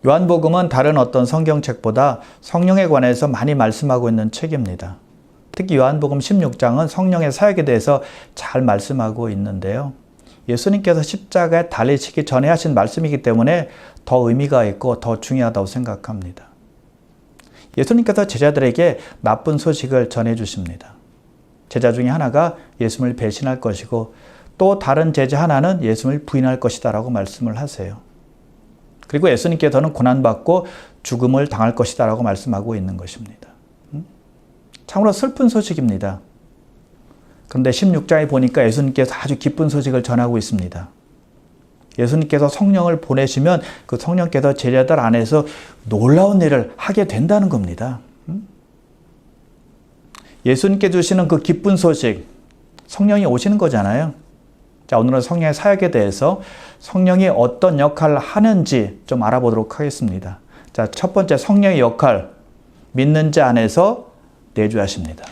요한복음은 다른 어떤 성경책보다 성령에 관해서 많이 말씀하고 있는 책입니다. 특히 요한복음 16장은 성령의 사역에 대해서 잘 말씀하고 있는데요. 예수님께서 십자가에 달리시기 전에 하신 말씀이기 때문에 더 의미가 있고 더 중요하다고 생각합니다. 예수님께서 제자들에게 나쁜 소식을 전해주십니다. 제자 중에 하나가 예수님을 배신할 것이고 또 다른 제자 하나는 예수님을 부인할 것이다 라고 말씀을 하세요. 그리고 예수님께서는 고난받고 죽음을 당할 것이다 라고 말씀하고 있는 것입니다. 참으로 슬픈 소식입니다. 그런데 16장에 보니까 예수님께서 아주 기쁜 소식을 전하고 있습니다. 예수님께서 성령을 보내시면 그 성령께서 제자들 안에서 놀라운 일을 하게 된다는 겁니다. 예수님께 주시는 그 기쁜 소식, 성령이 오시는 거잖아요. 자, 오늘은 성령의 사역에 대해서 성령이 어떤 역할을 하는지 좀 알아보도록 하겠습니다. 자, 첫 번째 성령의 역할, 믿는 자 안에서 내주하십니다.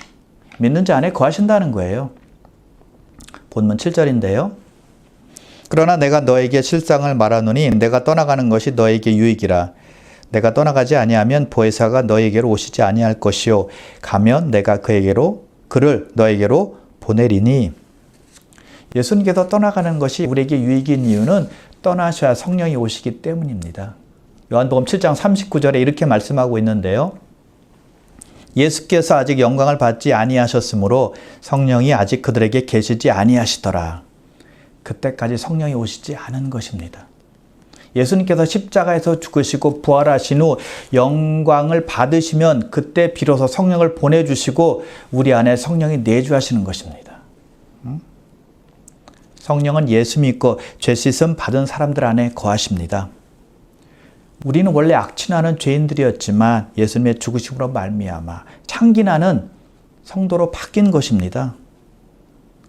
믿는 자 안에 거하신다는 거예요. 본문 7절인데요. 그러나 내가 너에게 실상을 말하노니 내가 떠나가는 것이 너에게 유익이라. 내가 떠나가지 아니하면 보혜사가 너에게로 오시지 아니할 것이요 가면 내가 그를 너에게로 보내리니. 예수님께서 떠나가는 것이 우리에게 유익인 이유는 떠나셔야 성령이 오시기 때문입니다. 요한복음 7장 39절에 이렇게 말씀하고 있는데요. 예수께서 아직 영광을 받지 아니하셨으므로 성령이 아직 그들에게 계시지 아니하시더라. 그때까지 성령이 오시지 않은 것입니다. 예수님께서 십자가에서 죽으시고 부활하신 후 영광을 받으시면 그때 비로소 성령을 보내주시고 우리 안에 성령이 내주하시는 것입니다. 성령은 예수 믿고 죄 씻음 받은 사람들 안에 거하십니다. 우리는 원래 악취나는 죄인들이었지만 예수님의 죽으심으로 말미암아 향기나는 성도로 바뀐 것입니다.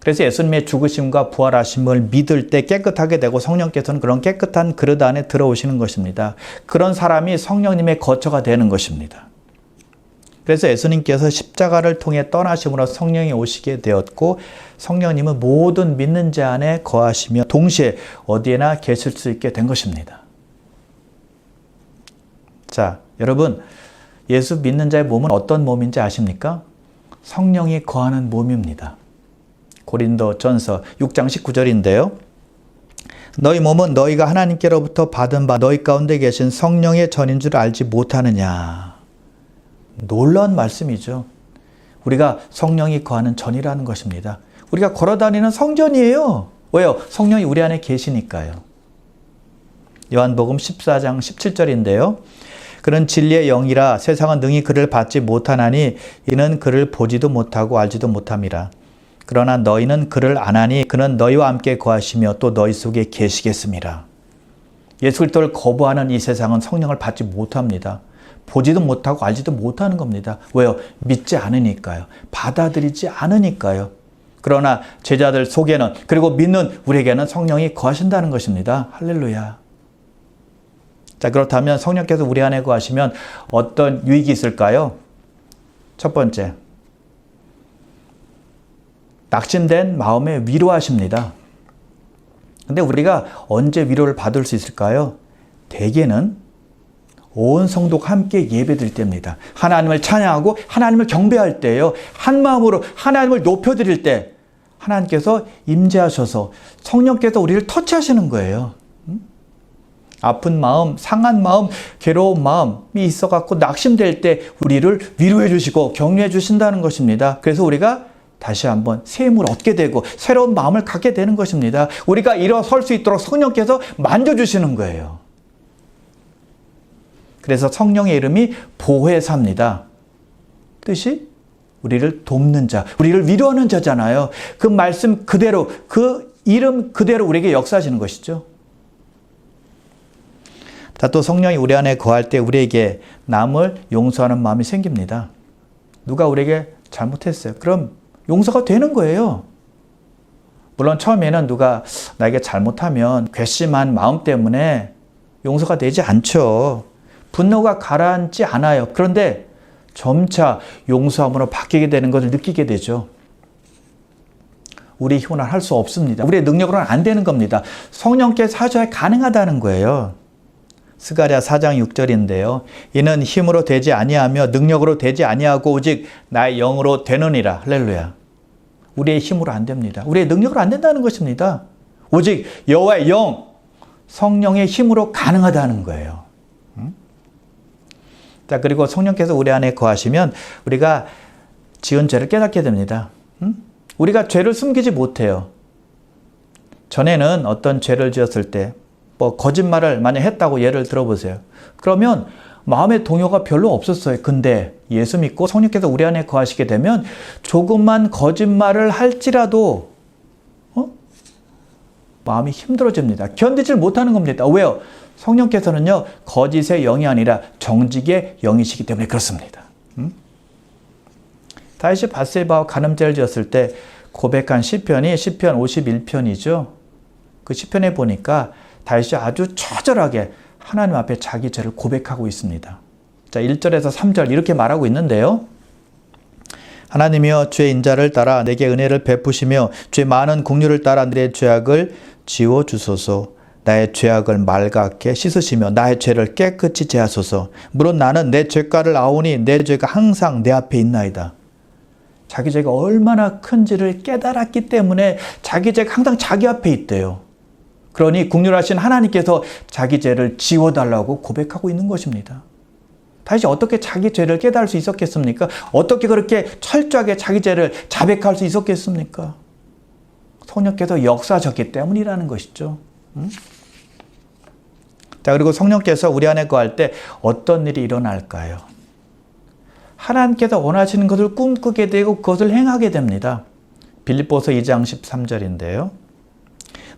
그래서 예수님의 죽으심과 부활하심을 믿을 때 깨끗하게 되고 성령께서는 그런 깨끗한 그릇 안에 들어오시는 것입니다. 그런 사람이 성령님의 거처가 되는 것입니다. 그래서 예수님께서 십자가를 통해 떠나심으로 성령이 오시게 되었고 성령님은 모든 믿는 자 안에 거하시며 동시에 어디에나 계실 수 있게 된 것입니다. 자, 여러분, 예수 믿는 자의 몸은 어떤 몸인지 아십니까? 성령이 거하는 몸입니다. 고린도전서 6장 19절인데요. 너희 몸은 너희가 하나님께로부터 받은 바 너희 가운데 계신 성령의 전인 줄 알지 못하느냐. 놀라운 말씀이죠. 우리가 성령이 거하는 전이라는 것입니다. 우리가 걸어다니는 성전이에요. 왜요? 성령이 우리 안에 계시니까요. 요한복음 14장 17절인데요. 그는 진리의 영이라 세상은 능히 그를 받지 못하나니 이는 그를 보지도 못하고 알지도 못함이라. 그러나 너희는 그를 아나니 그는 너희와 함께 거하시며 또 너희 속에 계시겠습니다. 예수 그리스도를 거부하는 이 세상은 성령을 받지 못합니다. 보지도 못하고 알지도 못하는 겁니다. 왜요? 믿지 않으니까요. 받아들이지 않으니까요. 그러나 제자들 속에는 그리고 믿는 우리에게는 성령이 거하신다는 것입니다. 할렐루야. 자, 그렇다면 성령께서 우리 안에 거하시면 어떤 유익이 있을까요? 첫 번째, 낙심된 마음에 위로하십니다. 근데 우리가 언제 위로를 받을 수 있을까요? 대개는 온 성도가 함께 예배드릴 때입니다. 하나님을 찬양하고 하나님을 경배할 때예요. 한 마음으로 하나님을 높여드릴 때 하나님께서 임재하셔서 성령께서 우리를 터치하시는 거예요. 아픈 마음, 상한 마음, 괴로운 마음이 있어갖고 낙심될 때 우리를 위로해 주시고 격려해 주신다는 것입니다. 그래서 우리가 다시 한번 새 힘을 얻게 되고 새로운 마음을 갖게 되는 것입니다. 우리가 일어설 수 있도록 성령께서 만져주시는 거예요. 그래서 성령의 이름이 보혜사입니다. 뜻이 우리를 돕는 자, 우리를 위로하는 자잖아요. 그 말씀 그대로, 그 이름 그대로 우리에게 역사하시는 것이죠. 자, 또 성령이 우리 안에 거할 때 우리에게 남을 용서하는 마음이 생깁니다. 누가 우리에게 잘못했어요. 그럼 용서가 되는 거예요. 물론 처음에는 누가 나에게 잘못하면 괘씸한 마음 때문에 용서가 되지 않죠. 분노가 가라앉지 않아요. 그런데 점차 용서함으로 바뀌게 되는 것을 느끼게 되죠. 우리 힘으로는 할 수 없습니다. 우리의 능력으로는 안 되는 겁니다. 성령께서 하셔야 가능하다는 거예요. 스가랴 4장 6절인데요. 이는 힘으로 되지 아니하며 능력으로 되지 아니하고 오직 나의 영으로 되느니라. 할렐루야. 우리의 힘으로 안 됩니다. 우리의 능력으로 안 된다는 것입니다. 오직 여호와의 영, 성령의 힘으로 가능하다는 거예요. 자, 그리고 성령께서 우리 안에 거하시면 우리가 지은 죄를 깨닫게 됩니다. 우리가 죄를 숨기지 못해요. 전에는 어떤 죄를 지었을 때 거짓말을 만약 했다고 예를 들어보세요. 그러면 마음의 동요가 별로 없었어요. 근데 예수 믿고 성령께서 우리 안에 거하시게 되면 조금만 거짓말을 할지라도 마음이 힘들어집니다. 견디질 못하는 겁니다. 왜요? 성령께서는요, 거짓의 영이 아니라 정직의 영이시기 때문에 그렇습니다. 다윗이 밧세바와 간음죄를 지었을 때 고백한 시편이 시편 51편이죠. 그 시편에 보니까 다윗이 아주 처절하게 하나님 앞에 자기 죄를 고백하고 있습니다. 자, 1절에서 3절 이렇게 말하고 있는데요. 하나님이여 주의 인자를 따라 내게 은혜를 베푸시며 주의 많은 긍휼을 따라 내 죄악을 지워주소서. 나의 죄악을 맑게 씻으시며 나의 죄를 깨끗이 제하소서. 물론 나는 내 죄가를 아오니 내 죄가 항상 내 앞에 있나이다. 자기 죄가 얼마나 큰지를 깨달았기 때문에 자기 죄가 항상 자기 앞에 있대요. 그러니 긍휼하신 하나님께서 자기 죄를 지워달라고 고백하고 있는 것입니다. 다시 어떻게 자기 죄를 깨달을 수 있었겠습니까? 어떻게 그렇게 철저하게 자기 죄를 자백할 수 있었겠습니까? 성령께서 역사하셨기 때문이라는 것이죠. 자, 그리고 성령께서 우리 안에 거할 때 어떤 일이 일어날까요? 하나님께서 원하시는 것을 꿈꾸게 되고 그것을 행하게 됩니다. 빌립보서 2장 13절인데요.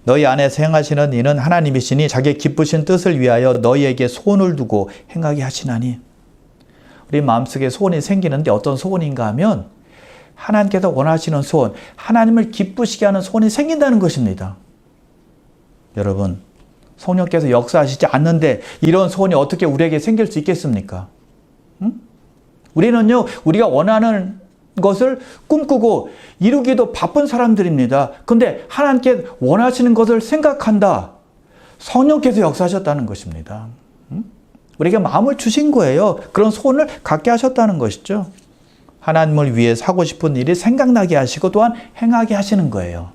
너희 안에서 행하시는 이는 하나님이시니 자기의 기쁘신 뜻을 위하여 너희에게 소원을 두고 행하게 하시나니. 우리 마음속에 소원이 생기는데 어떤 소원인가 하면 하나님께서 원하시는 소원, 하나님을 기쁘시게 하는 소원이 생긴다는 것입니다. 여러분, 성령께서 역사하시지 않는데 이런 소원이 어떻게 우리에게 생길 수 있겠습니까? 우리는요, 우리가 원하는 것을 꿈꾸고 이루기도 바쁜 사람들입니다. 근데 하나님께 원하시는 것을 생각한다. 성령께서 역사하셨다는 것입니다. 우리에게 마음을 주신 거예요. 그런 소원을 갖게 하셨다는 것이죠. 하나님을 위해 하고 싶은 일이 생각나게 하시고 또한 행하게 하시는 거예요.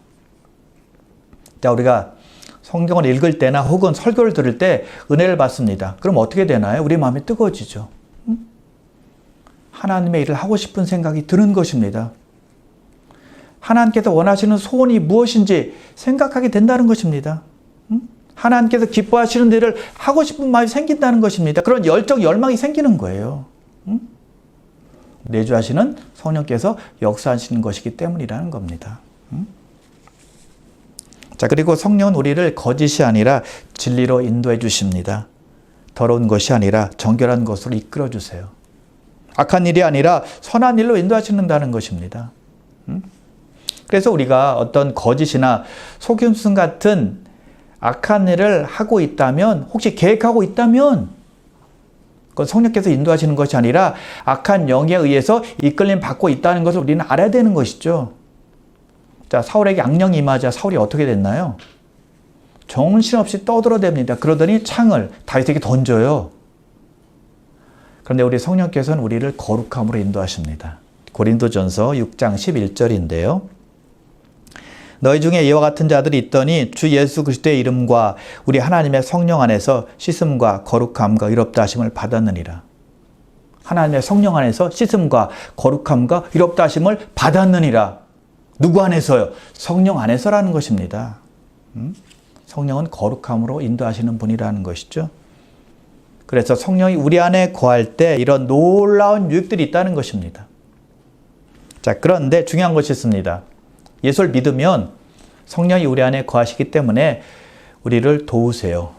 자, 우리가 성경을 읽을 때나 혹은 설교를 들을 때 은혜를 받습니다. 그럼 어떻게 되나요? 우리 마음이 뜨거워지죠. 하나님의 일을 하고 싶은 생각이 드는 것입니다. 하나님께서 원하시는 소원이 무엇인지 생각하게 된다는 것입니다. 하나님께서 기뻐하시는 일을 하고 싶은 마음이 생긴다는 것입니다. 그런 열정, 열망이 생기는 거예요. 내주하시는 성령께서 역사하시는 것이기 때문이라는 겁니다. 자, 그리고 성령은 우리를 거짓이 아니라 진리로 인도해 주십니다. 더러운 것이 아니라 정결한 것으로 이끌어 주세요. 악한 일이 아니라 선한 일로 인도하시는다는 것입니다. 그래서 우리가 어떤 거짓이나 속임수 같은 악한 일을 하고 있다면, 혹시 계획하고 있다면 그건 성령께서 인도하시는 것이 아니라 악한 영에 의해서 이끌림 받고 있다는 것을 우리는 알아야 되는 것이죠. 자, 사울에게 악령이 임하자 사울이 어떻게 됐나요? 정신없이 떠들어댑니다. 그러더니 창을 다윗에게 던져요. 그런데 우리 성령께서는 우리를 거룩함으로 인도하십니다. 고린도전서 6장 11절인데요. 너희 중에 이와 같은 자들이 있더니 주 예수 그리스도의 이름과 우리 하나님의 성령 안에서 씻음과 거룩함과 의롭다 하심을 받았느니라. 하나님의 성령 안에서 씻음과 거룩함과 의롭다 하심을 받았느니라. 누구 안에서요? 성령 안에서라는 것입니다. 성령은 거룩함으로 인도하시는 분이라는 것이죠. 그래서 성령이 우리 안에 거할 때 이런 놀라운 유익들이 있다는 것입니다. 자, 그런데 중요한 것이 있습니다. 예수를 믿으면 성령이 우리 안에 거하시기 때문에 우리를 도우세요.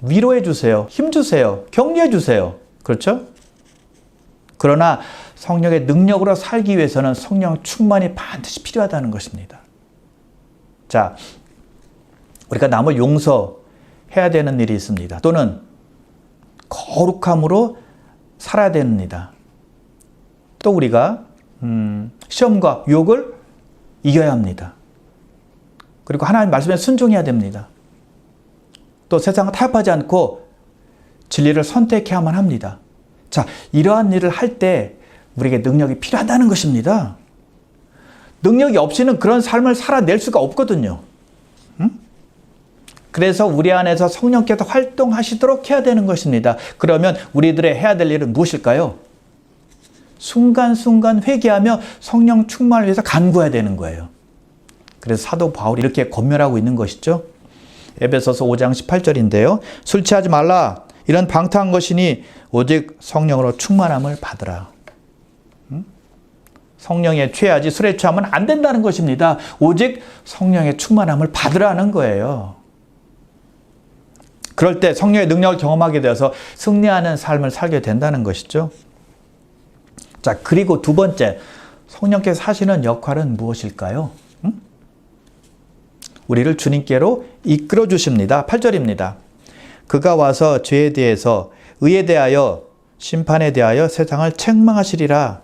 위로해 주세요. 힘 주세요. 격려해 주세요. 그렇죠? 그러나 성령의 능력으로 살기 위해서는 성령 충만이 반드시 필요하다는 것입니다. 자, 우리가 남을 용서해야 되는 일이 있습니다. 또는 거룩함으로 살아야 됩니다. 또 우리가 시험과 유혹을 이겨야 합니다. 그리고 하나님 말씀에 순종해야 됩니다. 또 세상을 타협하지 않고 진리를 선택해야만 합니다. 자, 이러한 일을 할 때 우리에게 능력이 필요하다는 것입니다. 능력이 없이는 그런 삶을 살아낼 수가 없거든요. 그래서 우리 안에서 성령께서 활동하시도록 해야 되는 것입니다. 그러면 우리들의 해야 될 일은 무엇일까요? 순간순간 회개하며 성령 충만을 위해서 간구해야 되는 거예요. 그래서 사도 바울이 이렇게 권면하고 있는 것이죠. 에베소서 5장 18절인데요. 술 취하지 말라. 이런 방탕한 것이니 오직 성령으로 충만함을 받으라. 성령에 취하지 술에 취하면 안 된다는 것입니다. 오직 성령의 충만함을 받으라는 거예요. 그럴 때 성령의 능력을 경험하게 되어서 승리하는 삶을 살게 된다는 것이죠. 자, 그리고 두 번째, 성령께서 하시는 역할은 무엇일까요? 우리를 주님께로 이끌어 주십니다. 8절입니다. 그가 와서 죄에 대해서, 의에 대하여, 심판에 대하여 세상을 책망하시리라.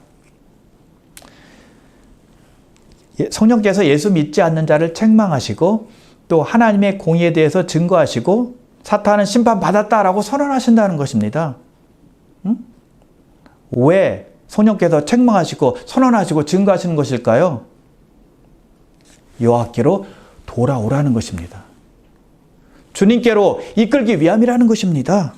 성령께서 예수 믿지 않는 자를 책망하시고 또 하나님의 공의에 대해서 증거하시고 사탄은 심판받았다라고 선언하신다는 것입니다. 왜 성령께서 책망하시고 선언하시고 증거하시는 것일까요? 여호와께로 돌아오라는 것입니다. 주님께로 이끌기 위함이라는 것입니다.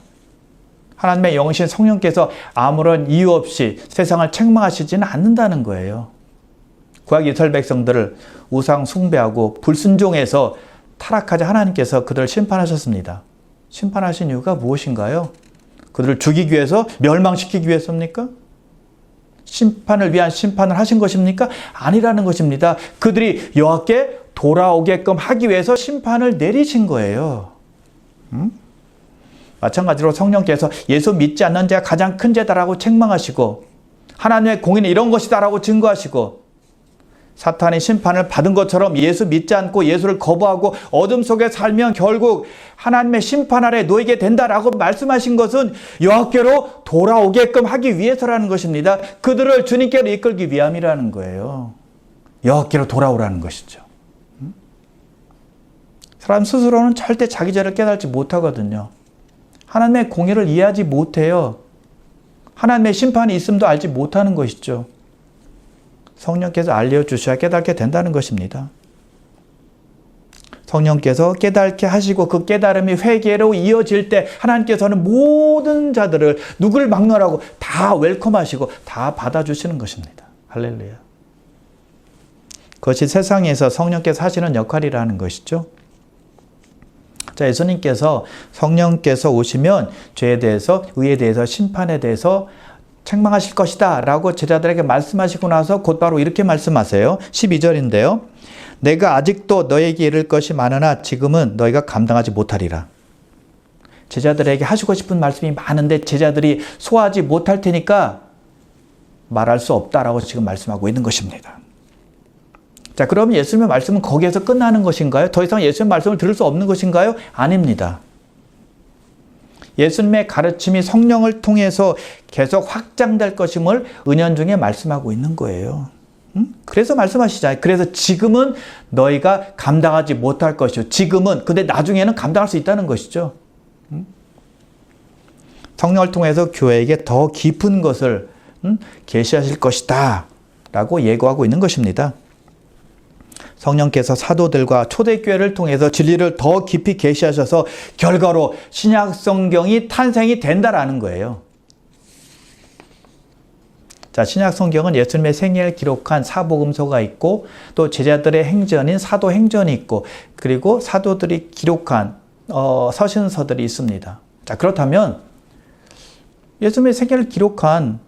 하나님의 영이신 성령께서 아무런 이유 없이 세상을 책망하시지는 않는다는 거예요. 구약 이스라엘 백성들을 우상 숭배하고 불순종해서 타락하자 하나님께서 그들을 심판하셨습니다. 심판하신 이유가 무엇인가요? 그들을 죽이기 위해서, 멸망시키기 위해서입니까? 심판을 위한 심판을 하신 것입니까? 아니라는 것입니다. 그들이 여호와께 돌아오게끔 하기 위해서 심판을 내리신 거예요. 마찬가지로 성령께서 예수 믿지 않는 자가 가장 큰 죄다라고 책망하시고 하나님의 공의는 이런 것이다라고 증거하시고 사탄이 심판을 받은 것처럼 예수 믿지 않고 예수를 거부하고 어둠 속에 살면 결국 하나님의 심판 아래 놓이게 된다라고 말씀하신 것은 여호와께로 돌아오게끔 하기 위해서라는 것입니다. 그들을 주님께로 이끌기 위함이라는 거예요. 여호와께로 돌아오라는 것이죠. 사람 스스로는 절대 자기 죄를 깨닫지 못하거든요. 하나님의 공의를 이해하지 못해요. 하나님의 심판이 있음도 알지 못하는 것이죠. 성령께서 알려주셔야 깨닫게 된다는 것입니다. 성령께서 깨닫게 하시고 그 깨달음이 회개로 이어질 때 하나님께서는 모든 자들을 누구를 막론하고 다 웰컴하시고 다 받아주시는 것입니다. 할렐루야. 그것이 세상에서 성령께서 하시는 역할이라는 것이죠. 자, 예수님께서 성령께서 오시면 죄에 대해서, 의에 대해서, 심판에 대해서 책망하실 것이다 라고 제자들에게 말씀하시고 나서 곧바로 이렇게 말씀하세요. 12절인데요. 내가 아직도 너에게 이를 것이 많으나 지금은 너희가 감당하지 못하리라. 제자들에게 하시고 싶은 말씀이 많은데 제자들이 소화하지 못할 테니까 말할 수 없다라고 지금 말씀하고 있는 것입니다. 자, 그러면 예수님의 말씀은 거기에서 끝나는 것인가요? 더 이상 예수님의 말씀을 들을 수 없는 것인가요? 아닙니다. 예수님의 가르침이 성령을 통해서 계속 확장될 것임을 은연중에 말씀하고 있는 거예요. 그래서 말씀하시잖아요. 그래서 지금은 너희가 감당하지 못할 것이요. 지금은, 근데 나중에는 감당할 수 있다는 것이죠. 성령을 통해서 교회에게 더 깊은 것을 계시하실 것이다 라고 예고하고 있는 것입니다. 성령께서 사도들과 초대교회를 통해서 진리를 더 깊이 계시하셔서 결과로 신약 성경이 탄생이 된다라는 거예요. 자, 신약 성경은 예수님의 생애를 기록한 사복음서가 있고 또 제자들의 행전인 사도행전이 있고 그리고 사도들이 기록한 서신서들이 있습니다. 자, 그렇다면 예수님의 생애를 기록한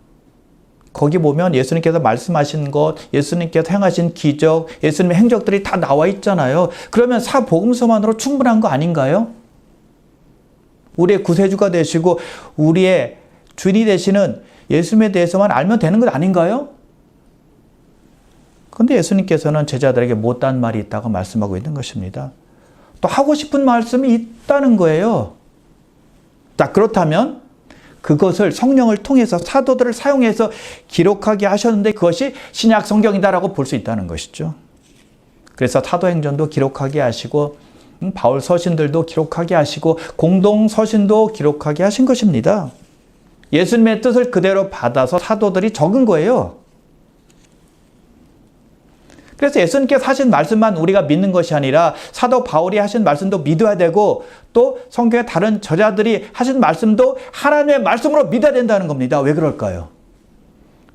거기 보면 예수님께서 말씀하신 것, 예수님께서 행하신 기적, 예수님의 행적들이 다 나와 있잖아요. 그러면 사복음서만으로 충분한 거 아닌가요? 우리의 구세주가 되시고 우리의 주인이 되시는 예수님에 대해서만 알면 되는 것 아닌가요? 그런데 예수님께서는 제자들에게 못한 말이 있다고 말씀하고 있는 것입니다. 또 하고 싶은 말씀이 있다는 거예요. 자, 그렇다면 그것을 성령을 통해서 사도들을 사용해서 기록하게 하셨는데 그것이 신약 성경이다라고 볼 수 있다는 것이죠. 그래서 사도행전도 기록하게 하시고 바울 서신들도 기록하게 하시고 공동 서신도 기록하게 하신 것입니다. 예수님의 뜻을 그대로 받아서 사도들이 적은 거예요. 그래서 예수님께서 하신 말씀만 우리가 믿는 것이 아니라 사도 바울이 하신 말씀도 믿어야 되고 또 성경의 다른 저자들이 하신 말씀도 하나님의 말씀으로 믿어야 된다는 겁니다. 왜 그럴까요?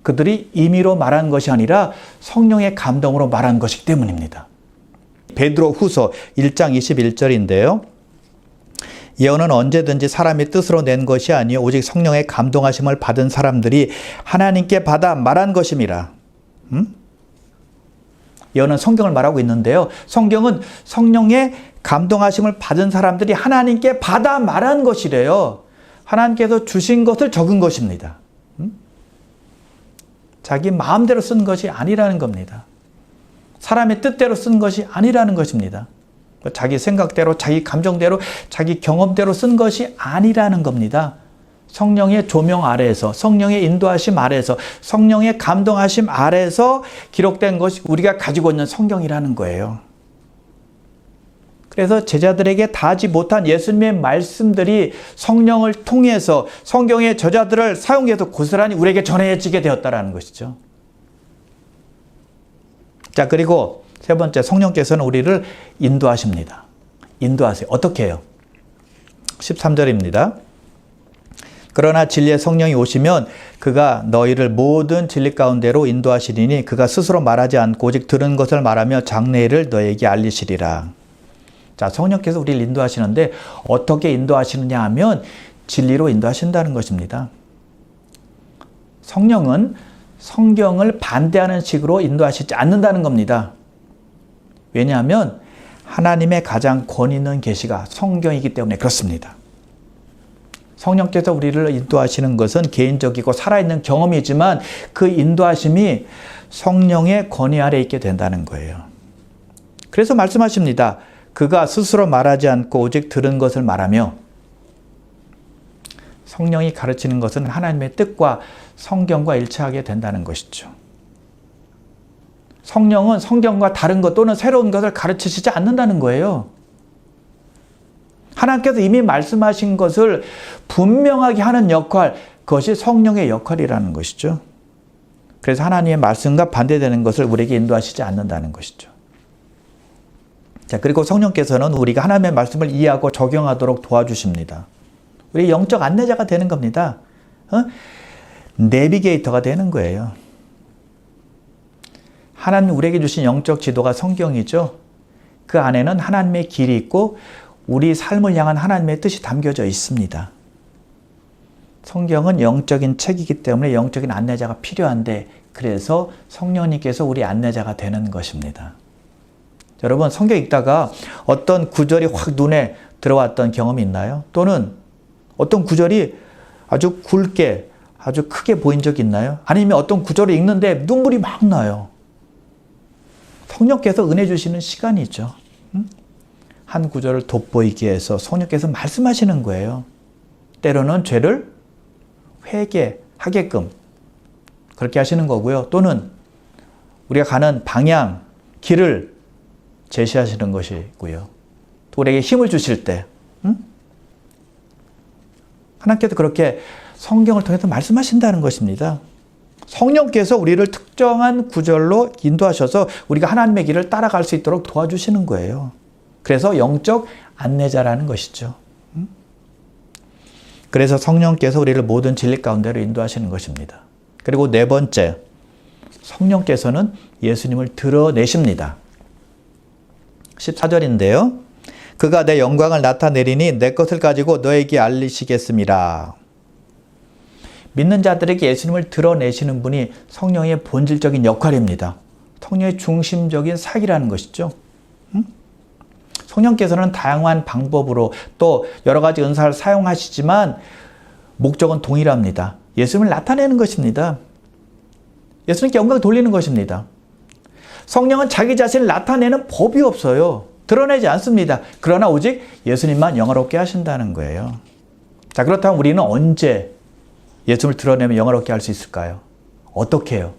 그들이 임의로 말한 것이 아니라 성령의 감동으로 말한 것이기 때문입니다. 베드로 후서 1장 21절인데요. 예언은 언제든지 사람의 뜻으로 낸 것이 아니요 오직 성령의 감동하심을 받은 사람들이 하나님께 받아 말한 것임이라. 예언은 성경을 말하고 있는데요. 성경은 성령의 감동하심을 받은 사람들이 하나님께 받아 말한 것이래요. 하나님께서 주신 것을 적은 것입니다. 자기 마음대로 쓴 것이 아니라는 겁니다. 사람의 뜻대로 쓴 것이 아니라는 것입니다. 자기 생각대로, 자기 감정대로, 자기 경험대로 쓴 것이 아니라는 겁니다. 성령의 조명 아래에서, 성령의 인도하심 아래에서, 성령의 감동하심 아래에서 기록된 것이 우리가 가지고 있는 성경이라는 거예요. 그래서 제자들에게 닿지 못한 예수님의 말씀들이 성령을 통해서 성경의 저자들을 사용해서 고스란히 우리에게 전해지게 되었다는 것이죠. 자, 그리고 세 번째, 성령께서는 우리를 인도하십니다. 인도하세요. 어떻게 해요? 13절입니다. 그러나 진리의 성령이 오시면 그가 너희를 모든 진리 가운데로 인도하시리니 그가 스스로 말하지 않고 오직 들은 것을 말하며 장래일을 너희에게 알리시리라. 자, 성령께서 우리를 인도하시는데 어떻게 인도하시느냐 하면 진리로 인도하신다는 것입니다. 성령은 성경을 반대하는 식으로 인도하시지 않는다는 겁니다. 왜냐하면 하나님의 가장 권위 있는 계시가 성경이기 때문에 그렇습니다. 성령께서 우리를 인도하시는 것은 개인적이고 살아있는 경험이지만 그 인도하심이 성령의 권위 아래 있게 된다는 거예요. 그래서 말씀하십니다. 그가 스스로 말하지 않고 오직 들은 것을 말하며, 성령이 가르치는 것은 하나님의 뜻과 성경과 일치하게 된다는 것이죠. 성령은 성경과 다른 것 또는 새로운 것을 가르치시지 않는다는 거예요. 하나님께서 이미 말씀하신 것을 분명하게 하는 역할, 그것이 성령의 역할이라는 것이죠. 그래서 하나님의 말씀과 반대되는 것을 우리에게 인도하시지 않는다는 것이죠. 자, 그리고 성령께서는 우리가 하나님의 말씀을 이해하고 적용하도록 도와주십니다. 우리 영적 안내자가 되는 겁니다. 내비게이터가 되는 거예요. 하나님 우리에게 주신 영적 지도가 성경이죠. 그 안에는 하나님의 길이 있고 우리 삶을 향한 하나님의 뜻이 담겨져 있습니다. 성경은 영적인 책이기 때문에 영적인 안내자가 필요한데, 그래서 성령님께서 우리 안내자가 되는 것입니다. 여러분, 성경 읽다가 어떤 구절이 확 눈에 들어왔던 경험이 있나요? 또는 어떤 구절이 아주 굵게, 아주 크게 보인 적이 있나요? 아니면 어떤 구절을 읽는데 눈물이 막 나요. 성령께서 은혜 주시는 시간이죠. 한 구절을 돋보이게 해서 성령께서 말씀하시는 거예요. 때로는 죄를 회개하게끔 그렇게 하시는 거고요. 또는 우리가 가는 방향, 길을 제시하시는 것이고요. 또 우리에게 힘을 주실 때 하나님께서 그렇게 성경을 통해서 말씀하신다는 것입니다. 성령께서 우리를 특정한 구절로 인도하셔서 우리가 하나님의 길을 따라갈 수 있도록 도와주시는 거예요. 그래서 영적 안내자라는 것이죠. 그래서 성령께서 우리를 모든 진리 가운데로 인도하시는 것입니다. 그리고 네 번째, 성령께서는 예수님을 드러내십니다. 14절인데요. 그가 내 영광을 나타내리니 내 것을 가지고 너에게 알리시겠음이라. 믿는 자들에게 예수님을 드러내시는 분이 성령의 본질적인 역할입니다. 성령의 중심적인 사역이라는 것이죠. 성령께서는 다양한 방법으로 또 여러 가지 은사를 사용하시지만 목적은 동일합니다. 예수님을 나타내는 것입니다. 예수님께 영광을 돌리는 것입니다. 성령은 자기 자신을 나타내는 법이 없어요. 드러내지 않습니다. 그러나 오직 예수님만 영화롭게 하신다는 거예요. 자, 그렇다면 우리는 언제 예수님을 드러내면 영화롭게 할 수 있을까요? 어떻게 해요?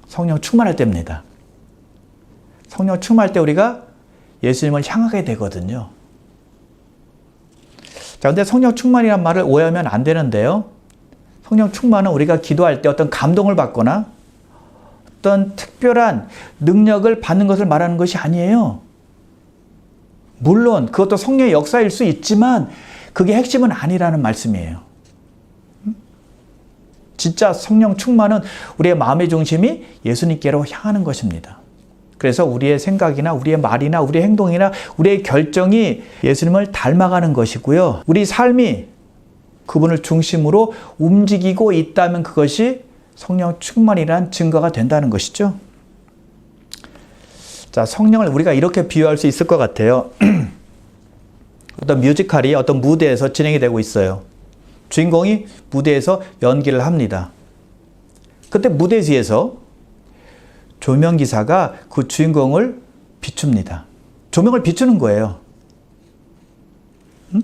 성령 충만할 때입니다. 성령 충만할 때 우리가 예수님을 향하게 되거든요. 자, 근데 성령 충만이란 말을 오해하면 안 되는데요. 성령 충만은 우리가 기도할 때 어떤 감동을 받거나 어떤 특별한 능력을 받는 것을 말하는 것이 아니에요. 물론 그것도 성령의 역사일 수 있지만 그게 핵심은 아니라는 말씀이에요. 진짜 성령 충만은 우리의 마음의 중심이 예수님께로 향하는 것입니다. 그래서 우리의 생각이나 우리의 말이나 우리의 행동이나 우리의 결정이 예수님을 닮아가는 것이고요. 우리 삶이 그분을 중심으로 움직이고 있다면 그것이 성령 충만이란 증거가 된다는 것이죠. 자, 성령을 우리가 이렇게 비유할 수 있을 것 같아요. 어떤 뮤지컬이 어떤 무대에서 진행이 되고 있어요. 주인공이 무대에서 연기를 합니다. 그때 무대 뒤에서 조명기사가 그 주인공을 비춥니다. 조명을 비추는 거예요.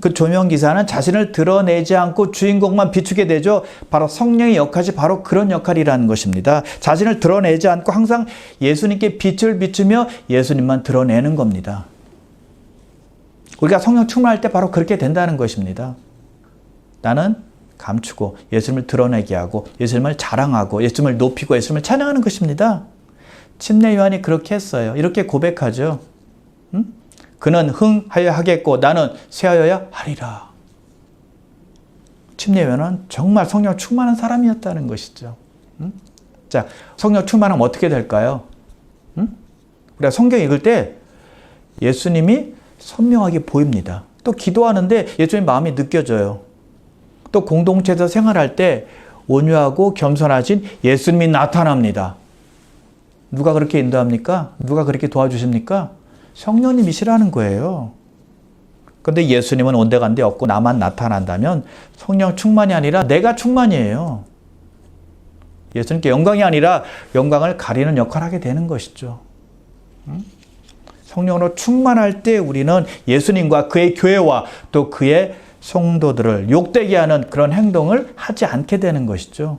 그 조명기사는 자신을 드러내지 않고 주인공만 비추게 되죠. 바로 성령의 역할이 바로 그런 역할이라는 것입니다. 자신을 드러내지 않고 항상 예수님께 빛을 비추며 예수님만 드러내는 겁니다. 우리가 성령 충만할 때 바로 그렇게 된다는 것입니다. 나는 감추고 예수님을 드러내게 하고 예수님을 자랑하고 예수님을 높이고 예수님을 찬양하는 것입니다. 침례 요한이 그렇게 했어요. 이렇게 고백하죠. 그는 흥하여 하겠고 나는 쇠하여야 하리라. 침례 요한은 정말 성령 충만한 사람이었다는 것이죠. 자, 성령 충만하면 어떻게 될까요? 우리가 성경 읽을 때 예수님이 선명하게 보입니다. 또 기도하는데 예수님 마음이 느껴져요. 또 공동체에서 생활할 때 온유하고 겸손하신 예수님이 나타납니다. 누가 그렇게 인도합니까? 누가 그렇게 도와주십니까? 성령님이시라는 거예요. 그런데 예수님은 온데간데 없고 나만 나타난다면 성령 충만이 아니라 내가 충만이에요. 예수님께 영광이 아니라 영광을 가리는 역할을 하게 되는 것이죠. 성령으로 충만할 때 우리는 예수님과 그의 교회와 또 그의 성도들을 욕되게 하는 그런 행동을 하지 않게 되는 것이죠.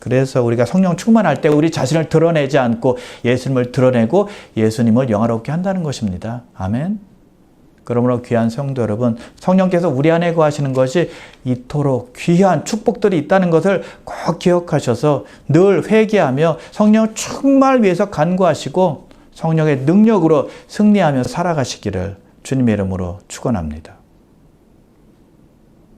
그래서 우리가 성령 충만할 때 우리 자신을 드러내지 않고 예수님을 드러내고 예수님을 영화롭게 한다는 것입니다. 아멘. 그러므로 귀한 성도 여러분, 성령께서 우리 안에 거하시는 것이 이토록 귀한 축복들이 있다는 것을 꼭 기억하셔서 늘 회개하며 성령 충만을 위해서 간구하시고 성령의 능력으로 승리하며 살아가시기를 주님의 이름으로 축원합니다.